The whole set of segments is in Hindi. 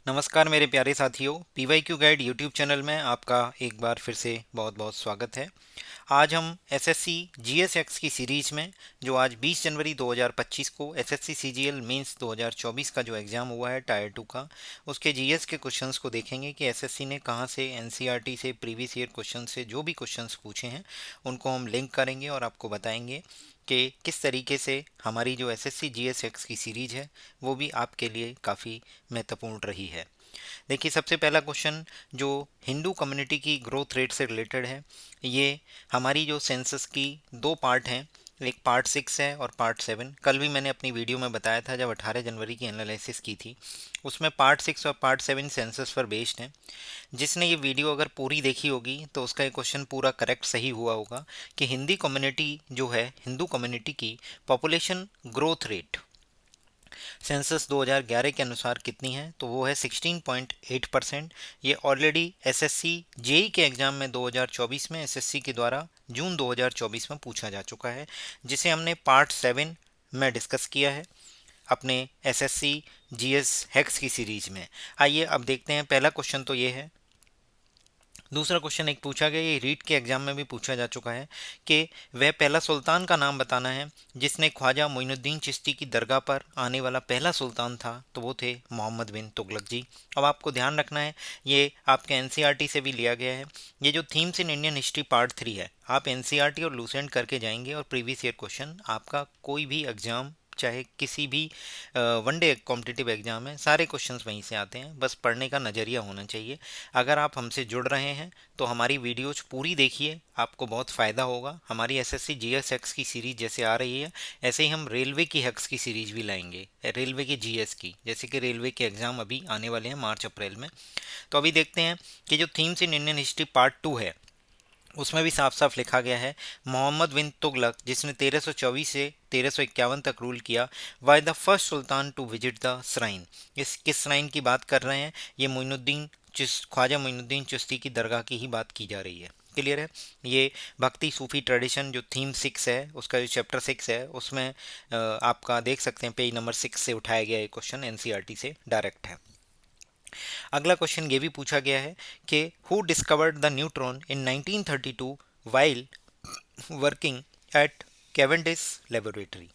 नमस्कार मेरे प्यारे साथियों, पीवाईक्यू गाइड यूट्यूब चैनल में आपका एक बार फिर से बहुत बहुत स्वागत है। आज हम एसएससी जीएसएक्स की सीरीज में जो आज 20 जनवरी 2025 को एसएससी सीजीएल मेंस 2024 का जो एग्ज़ाम हुआ है टायर 2 का, उसके जीएस के क्वेश्चंस को देखेंगे कि एसएससी ने कहां से एनसीईआरटी से प्रीवियस ईयर क्वेश्चन से जो भी क्वेश्चंस पूछे हैं उनको हम लिंक करेंगे और आपको बताएंगे कि किस तरीके से हमारी जो एसएससी जीएसएक्स की सीरीज है वो भी आपके लिए काफ़ी महत्वपूर्ण रही है। देखिए, सबसे पहला क्वेश्चन जो हिंदू कम्युनिटी की ग्रोथ रेट से रिलेटेड है। ये हमारी जो सेंसस की दो पार्ट हैं, एक पार्ट 6 है और पार्ट 7। कल भी मैंने अपनी वीडियो में बताया था जब 18 जनवरी की एनालिसिस की थी, उसमें पार्ट 6 और पार्ट 7 सेंसस पर बेस्ड है। जिसने ये वीडियो अगर पूरी देखी होगी तो उसका ये क्वेश्चन पूरा करेक्ट सही हुआ होगा कि हिंदी कम्युनिटी जो है, हिंदू कम्युनिटी की पॉपुलेशन ग्रोथ रेट सेंसस 2011 के अनुसार कितनी है, तो वो है 16.8%। ये ऑलरेडी एसएससी जेई के एग्जाम में 2024 में एसएससी के द्वारा जून 2024 में पूछा जा चुका है, जिसे हमने पार्ट 7 में डिस्कस किया है अपने एसएससी जीएस हेक्स की सीरीज में। आइए अब देखते हैं, पहला क्वेश्चन तो ये है। दूसरा क्वेश्चन एक पूछा गया, ये रीट के एग्जाम में भी पूछा जा चुका है कि वह पहला सुल्तान का नाम बताना है जिसने ख्वाजा मोइनुद्दीन चिश्ती की दरगाह पर आने वाला पहला सुल्तान था, तो वो थे मोहम्मद बिन तुगलक जी। अब आपको ध्यान रखना है, ये आपके एनसीईआरटी से भी लिया गया है। ये जो themes in Indian history part 3 है, आप एनसीईआरटी और लूसेंट करके जाएंगे और प्रीवियस ईयर क्वेश्चन आपका कोई भी एग्जाम, चाहे किसी भी वनडे कॉम्पिटिटिव एग्जाम है, सारे क्वेश्चंस वहीं से आते हैं। बस पढ़ने का नज़रिया होना चाहिए। अगर आप हमसे जुड़ रहे हैं तो हमारी वीडियोज पूरी देखिए, आपको बहुत फ़ायदा होगा। हमारी एसएससी जीएस हेक्स की सीरीज जैसे आ रही है, ऐसे ही हम रेलवे की हेक्स की सीरीज भी लाएंगे, रेलवे की जीएस की, जैसे कि रेलवे के एग्ज़ाम अभी आने वाले हैं मार्च अप्रैल में। तो अभी देखते हैं कि जो themes in Indian history part 2 है, उसमें भी साफ साफ लिखा गया है मोहम्मद बिन तुगलक, जिसने 1324 से 1351 तक रूल किया, why the first sultan to visit the shrine. इस किस श्राइन की बात कर रहे हैं? ये ख्वाजा मोइनुद्दीन चिश्ती की दरगाह की ही बात की जा रही है। क्लियर है? ये भक्ति सूफी ट्रेडिशन जो थीम 6 है, उसका जो चैप्टर 6 है, उसमें आपका देख सकते हैं पेज नंबर 6 से उठाया गया ये क्वेश्चन, एनसीईआरटी से डायरेक्ट है। अगला क्वेश्चन ये भी पूछा गया है कि who discovered the neutron in 1932 while working at Cavendish laboratory.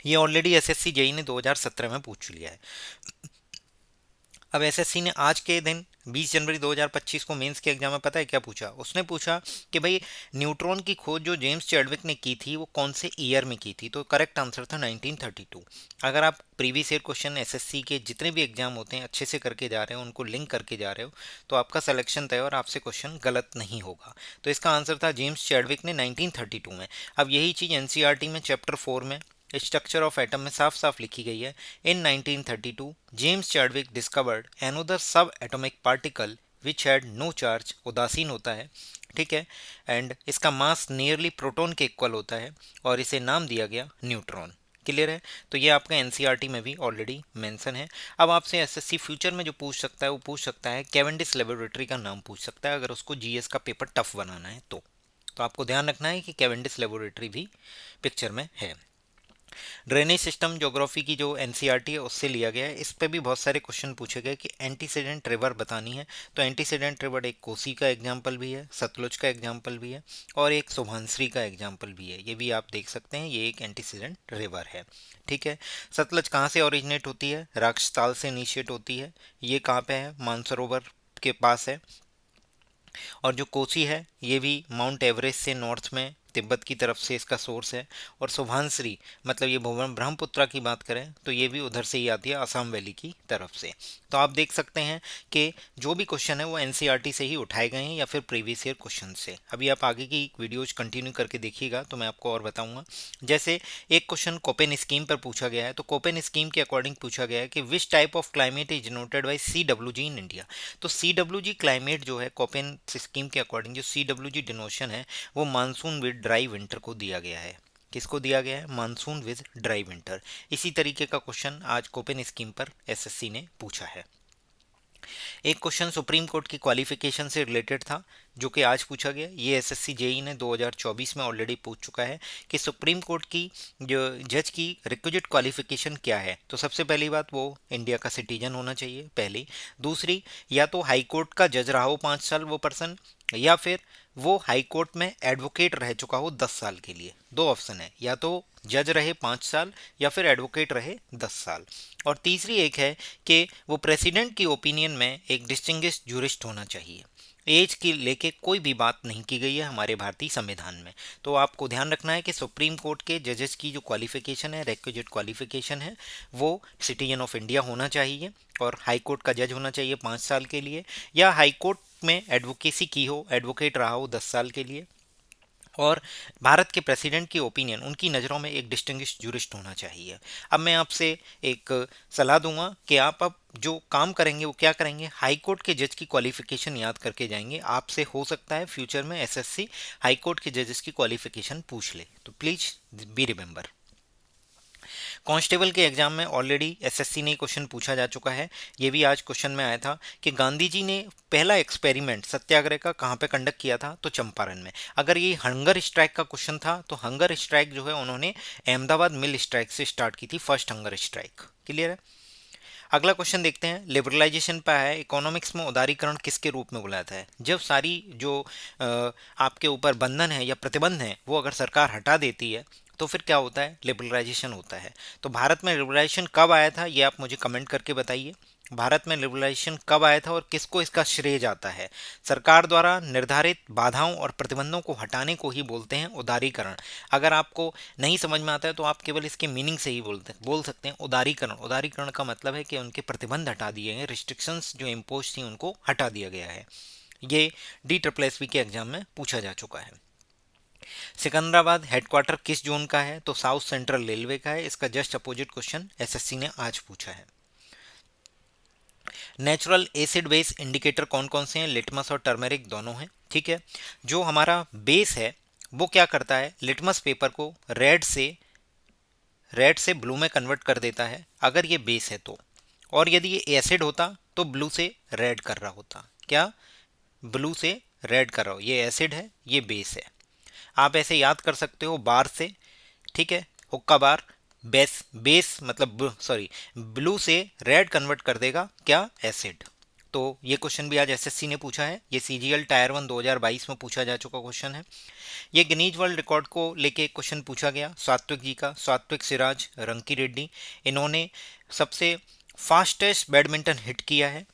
ये ऑलरेडी एसएससी जेई ने 2017 में पूछ लिया है। अब एसएससी ने आज के दिन 20 जनवरी 2025 को मेंस के एग्जाम में पता है क्या पूछा? उसने पूछा कि भाई न्यूट्रॉन की खोज जो जेम्स चैडविक ने की थी वो कौन से ईयर में की थी, तो करेक्ट आंसर था 1932। अगर आप प्रीवियस ईयर क्वेश्चन एसएससी के जितने भी एग्जाम होते हैं अच्छे से करके जा रहे हो, उनको लिंक करके जा रहे हो, तो आपका सिलेक्शन तय और आपसे क्वेश्चन गलत नहीं होगा। तो इसका आंसर था जेम्स चैडविक ने 1932 में। अब यही चीज़ एनसीईआरटी में चैप्टर 4 में स्ट्रक्चर ऑफ एटम में साफ साफ लिखी गई है। In 1932 James Chadwick discovered another sub atomic particle which had no charge, उदासीन होता है, ठीक है, एंड इसका मास नियरली प्रोटॉन के इक्वल होता है और इसे नाम दिया गया न्यूट्रॉन। क्लियर है? तो ये आपका एनसीईआरटी में भी ऑलरेडी मेंशन है। अब आपसे एसएससी फ्यूचर में जो पूछ सकता है वो पूछ सकता है कैवेंडिश लेबोरेटरी का नाम पूछ सकता है, अगर उसको जीएस का पेपर टफ बनाना है तो आपको ध्यान रखना है कि कैवेंडिश लेबोरेटरी भी पिक्चर में है। ड्रेनेज सिस्टम ज्योग्राफी की जो एनसीईआरटी है उससे लिया गया है। इस पे भी बहुत सारे क्वेश्चन पूछे गए कि एंटीसीडेंट रिवर बतानी है, तो एंटीसीडेंट रिवर एक कोसी का एग्जाम्पल भी है, सतलुज का एग्जाम्पल भी है और एक सुबहानश्री का एग्जाम्पल भी है। ये भी आप देख सकते हैं, ये एक एंटीसीडेंट रिवर है। ठीक है। सतलज कहाँ से ओरिजिनेट होती है? राक्षताल से इनिशिएट होती है। ये कहाँ पे है? मानसरोवर के पास है। और जो कोसी है ये भी माउंट एवरेस्ट से नॉर्थ में तिब्बत की तरफ से इसका सोर्स है। और सुबहानश्री मतलब ये ब्रह्मपुत्रा की बात करें तो ये भी उधर से ही आती है, असम वैली की तरफ से। तो आप देख सकते हैं कि जो भी क्वेश्चन है वो एनसीईआरटी से ही उठाए गए हैं या फिर प्रीवियस ईयर क्वेश्चन से। अभी आप आगे की वीडियोज कंटिन्यू करके देखिएगा तो मैं आपको और बताऊंगा। जैसे एक क्वेश्चन कोपेन स्कीम पर पूछा गया है, तो कोपेन स्कीम के अकॉर्डिंग पूछा गया है कि which type of climate is denoted by CWG in India. तो CWG क्लाइमेट जो है कोपेन स्कीम के अकॉर्डिंग, जो CWG डिनोशन है वो मानसून विद ड्राई विंटर को दिया गया है। किसको दिया गया है? Monsoon with dry winter. इसी तरीके का क्वेश्चन आज कोपेन स्कीम पर एसएससी ने पूछा है। एक क्वेश्चन सुप्रीम कोर्ट की क्वालिफिकेशन से रिलेटेड था, जो कि आज पूछा गया। ये एसएससी जेई ने 2024 में ऑलरेडी पूछ चुका है कि सुप्रीम कोर्ट की जो जज की रिक्विजिट क्वालिफिकेशन क्या है। तो सबसे पहली बात, वो इंडिया का सिटीजन होना चाहिए पहली। दूसरी, या तो हाई कोर्ट का जज रहा हो 5 साल वो पर्सन, या फिर वो हाई कोर्ट में एडवोकेट रह चुका हो 10 साल के लिए। दो ऑप्शन है, या तो जज रहे 5 साल या फिर एडवोकेट रहे 10 साल। और तीसरी एक है कि वो प्रेसिडेंट की ओपिनियन में एक डिस्टिंग्विश्ड जूरिस्ट होना चाहिए। एज की लेके कोई भी बात नहीं की गई है हमारे भारतीय संविधान में। तो आपको ध्यान रखना है कि सुप्रीम कोर्ट के जजेस की जो क्वालिफिकेशन है, रिक्विजिट क्वालिफिकेशन है, वो सिटीजन ऑफ इंडिया होना चाहिए और हाई कोर्ट का जज होना चाहिए 5 साल के लिए, या हाई कोर्ट में एडवोकेसी की हो, एडवोकेट रहा हो 10 साल के लिए, और भारत के प्रेसिडेंट की ओपिनियन उनकी नज़रों में एक डिस्टिंग्विश्ड जूरिस्ट होना चाहिए। अब मैं आपसे एक सलाह दूंगा कि आप अब जो काम करेंगे वो क्या करेंगे, हाई कोर्ट के जज की क्वालिफिकेशन याद करके जाएंगे। आपसे हो सकता है फ्यूचर में एसएससी हाई कोर्ट के जजेस की क्वालिफिकेशन पूछ ले, तो प्लीज़ बी रिमेंबर। कांस्टेबल के एग्जाम में ऑलरेडी एसएससी ने क्वेश्चन पूछा जा चुका है। ये भी आज क्वेश्चन में आया था कि गांधी जी ने पहला एक्सपेरिमेंट सत्याग्रह का कहाँ पे कंडक्ट किया था, तो चंपारण में। अगर ये हंगर स्ट्राइक का क्वेश्चन था तो हंगर स्ट्राइक जो है उन्होंने अहमदाबाद मिल स्ट्राइक से स्टार्ट की थी, फर्स्ट हंगर स्ट्राइक। क्लियर है। अगला क्वेश्चन देखते हैं, लिबरलाइजेशन पे है। इकोनॉमिक्स में उदारीकरण किसके रूप में बुलाता है, जब सारी जो आपके ऊपर बंधन है या प्रतिबंध है वो अगर सरकार हटा देती है तो फिर क्या होता है, लिबरलाइजेशन होता है। तो भारत में लिबरलाइजेशन कब आया था, ये आप मुझे कमेंट करके बताइए। भारत में लिबरलाइजेशन कब आया था और किसको इसका श्रेय जाता है। सरकार द्वारा निर्धारित बाधाओं और प्रतिबंधों को हटाने को ही बोलते हैं उदारीकरण। अगर आपको नहीं समझ में आता है तो आप केवल इसके मीनिंग से ही बोल सकते हैं उदारीकरण। उदारीकरण का मतलब है कि उनके प्रतिबंध हटा दिए गए, रिस्ट्रिक्शंस जो इम्पोज थी उनको हटा दिया गया है। ये DSSB के एग्जाम में पूछा जा चुका है। सिकंदराबाद हेडक्वार्टर किस जोन का है, तो साउथ सेंट्रल रेलवे का है। इसका जस्ट अपोजिट क्वेश्चन एसएससी ने आज पूछा है। नेचुरल एसिड बेस इंडिकेटर कौन कौन से हैं, लिटमस और टर्मेरिक दोनों हैं। ठीक है। जो हमारा बेस है वो क्या करता है, लिटमस पेपर को रेड से ब्लू में कन्वर्ट कर देता है अगर ये बेस है तो। और यदि ये एसिड होता तो ब्लू से रेड कर रहा होता। क्या, ब्लू से रेड कर रहा हो, ये एसिड है ये बेस है। आप ऐसे याद कर सकते हो बार से। ठीक है, हुक्का बार, बेस बेस मतलब सॉरी ब्लू से रेड कन्वर्ट कर देगा क्या, एसिड। तो ये क्वेश्चन भी आज एसएससी ने पूछा है। ये सीजीएल टायर 1 2022 में पूछा जा चुका क्वेश्चन है। ये गिनीज वर्ल्ड रिकॉर्ड को लेके क्वेश्चन पूछा गया सात्विक जी का, सात्विक सिराज रंकी रेड्डी। इन्होंने सबसे फास्टेस्ट बैडमिंटन हिट किया है,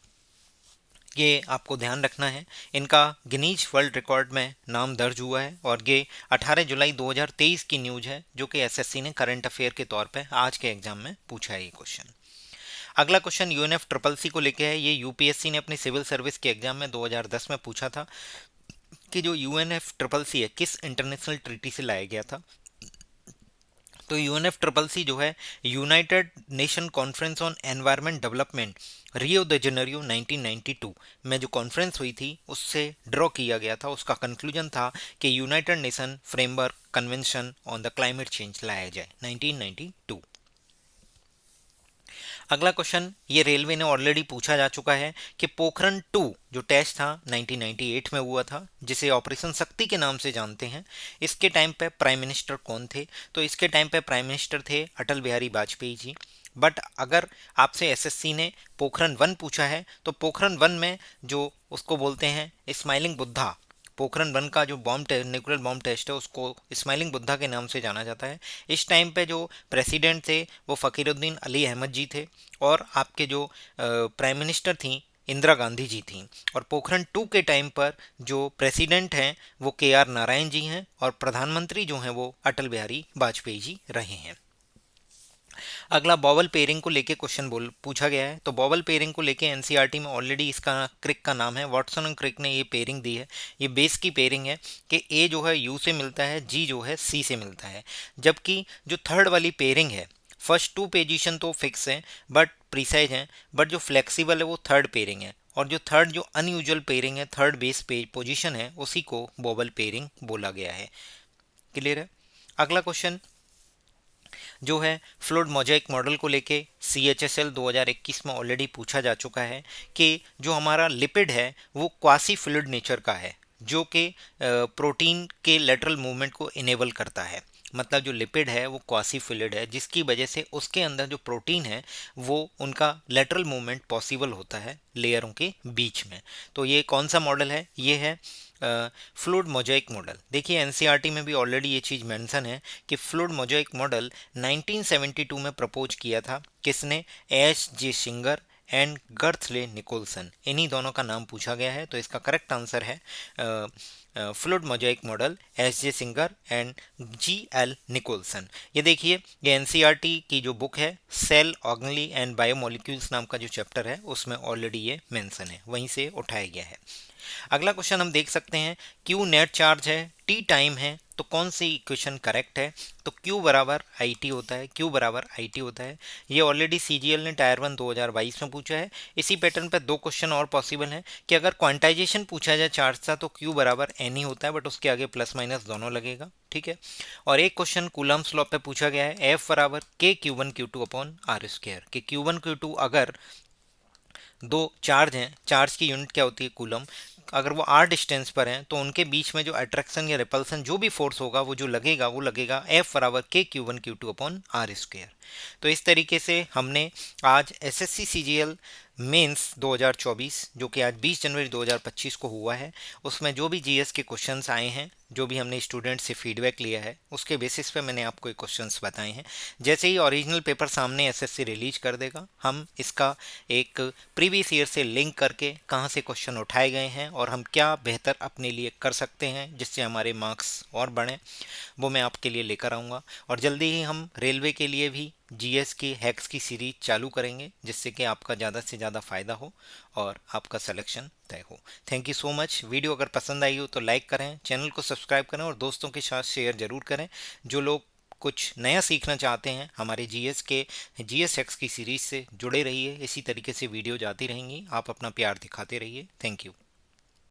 ये आपको ध्यान रखना है। इनका गिनीज वर्ल्ड रिकॉर्ड में नाम दर्ज हुआ है और ये 18 जुलाई 2023 की न्यूज़ है, जो कि एसएससी ने करंट अफेयर के तौर पे आज के एग्जाम में पूछा है ये क्वेश्चन। अगला क्वेश्चन यूएनएफ ट्रिपल सी को लेके है। ये यूपीएससी ने अपनी सिविल सर्विस के एग्जाम में 2010 में पूछा था कि जो यूएनएफ ट्रिपल सी है किस इंटरनेशनल ट्रीटी से लाया गया था। तो यूएनएफ ट्रिपल सी जो है United nation conference on environment development Rio de Janeiro 1992 में जो कॉन्फ्रेंस हुई थी उससे ड्रॉ किया गया था। उसका कंक्लूजन था कि United nation framework convention on the climate change लाया जाए 1992। अगला क्वेश्चन ये रेलवे ने ऑलरेडी पूछा जा चुका है कि पोखरण 2 जो टेस्ट था 1998 में हुआ था, जिसे ऑपरेशन शक्ति के नाम से जानते हैं, इसके टाइम पे प्राइम मिनिस्टर कौन थे, तो इसके टाइम पे प्राइम मिनिस्टर थे अटल बिहारी वाजपेयी जी। बट अगर आपसे एसएससी ने पोखरण 1 पूछा है तो पोखरण 1 में जो उसको बोलते हैं स्माइलिंग बुद्धा, पोखरण 1 का जो bomb test, nuclear bomb test है, उसको स्माइलिंग बुद्धा के नाम से जाना जाता है। इस टाइम पे जो प्रेसिडेंट थे वो फ़कीरुद्दीन अली अहमद जी थे और आपके जो प्राइम मिनिस्टर थी इंदिरा गांधी जी थी। और पोखरण 2 के टाइम पर जो प्रेसिडेंट हैं वो KR नारायण जी हैं और प्रधानमंत्री जो हैं वो अटल बिहारी वाजपेयी जी रहे हैं। अगला बॉबल पेयरिंग को लेके क्वेश्चन बोल पूछा गया है। तो बॉबल पेयरिंग को लेके एनसीईआरटी में ऑलरेडी इसका क्रिक का नाम है, वाटसन एंड क्रिक ने ये पेयरिंग दी है। ये बेस की पेयरिंग है कि ए जो है यू से मिलता है, जी जो है सी से मिलता है। जबकि जो थर्ड वाली पेयरिंग है, फर्स्ट 2 पोजीशन तो फिक्स है बट प्रिसाइज है, बट जो फ्लेक्सिबल है वो थर्ड पेयरिंग है। और जो थर्ड जो अनयूजुअल पेयरिंग है, थर्ड बेस पोजीशन है, उसी को बॉबल पेयरिंग बोला गया है। क्लियर है। अगला क्वेश्चन, जो है फ्लूइड मोज़ेक मॉडल को लेके CHSL 2021 में ऑलरेडी पूछा जा चुका है कि जो हमारा लिपिड है वो क्वासी फ्लूइड नेचर का है, जो कि प्रोटीन के लेटरल मूवमेंट को इनेबल करता है। मतलब जो लिपिड है वो क्वासी फ्लूइड है, जिसकी वजह से उसके अंदर जो प्रोटीन है वो उनका लेटरल मूवमेंट पॉसिबल होता है लेयरों के बीच में। तो ये कौन सा मॉडल है? ये है फ्लूइड मोज़ेक मॉडल। देखिए एनसीईआरटी में भी ऑलरेडी ये चीज़ मेंशन है कि फ्लूइड मोज़ेक मॉडल 1972 में प्रपोज किया था। किसने? H.J. सिंगर एंड गर्थले निकोलसन, इन्हीं दोनों का नाम पूछा गया है। तो इसका करेक्ट आंसर है fluid mosaic model, H.J. Singer and G.L. Nicolson. ये देखिए, ये एनसीईआरटी की जो बुक है सेल ऑर्गेनेली एंड बायोमोलिक्यूल्स नाम का जो चैप्टर है उसमें ऑलरेडी ये मेंशन है, वहीं से उठाया गया है। अगला क्वेश्चन हम देख सकते हैं, Q नेट चार्ज है, T टाइम है, तो कौन सी इक्वेशन करेक्ट है? तो Q बराबर IT होता है, Q बराबर IT होता है। ये ऑलरेडी CGL ने टायर 1 2022 में पूछा है। इसी पैटर्न पर दो क्वेश्चन और पॉसिबल हैं कि अगर क्वांटाइजेशन पूछा जाए चार्ज का तो Q बराबर N ही होता है, बट उसके आगे प्लस माइनस दोनों लगेगा, ठीक है। और एक क्वेश्चन कूलम्स लॉ पे पूछा गया है, F बराबर KQ1Q2 अपॉन R स्क्वायर, कि Q1 Q2 अगर दो चार्ज हैं, चार्ज की यूनिट क्या होती है? कूलम। अगर वो r डिस्टेंस पर हैं तो उनके बीच में जो अट्रैक्शन या रिपल्सन जो भी फोर्स होगा वो जो लगेगा वो लगेगा F बराबर KQ1Q2 अपॉन R स्क्वायर। तो इस तरीके से हमने आज SSC CGL मेंस 2024, जो कि आज 20 जनवरी 2025 को हुआ है, उसमें जो भी जीएस के क्वेश्चंस आए हैं, जो भी हमने स्टूडेंट से फीडबैक लिया है, उसके बेसिस पे मैंने आपको ये क्वेश्चंस बताए हैं। जैसे ही ओरिजिनल पेपर सामने एसएससी रिलीज कर देगा, हम इसका एक प्रीवियस ईयर से लिंक करके कहाँ से क्वेश्चन उठाए गए हैं और हम क्या बेहतर अपने लिए कर सकते हैं जिससे हमारे मार्क्स और बढ़ें, वो मैं आपके लिए लेकर आऊँगा। और जल्दी ही हम रेलवे के लिए भी जीएस की हैक्स की सीरीज चालू करेंगे, जिससे कि आपका ज़्यादा से ज़्यादा फ़ायदा हो और आपका सिलेक्शन तय हो। Thank you so much. Video अगर पसंद आई हो तो लाइक करें, चैनल को सब्सक्राइब करें और दोस्तों के साथ शेयर ज़रूर करें। जो लोग कुछ नया सीखना चाहते हैं, हमारे जीएस हैक्स की सीरीज से जुड़े रहिए। इसी तरीके से वीडियो जाती रहेंगी, आप अपना प्यार दिखाते रहिए। Thank you.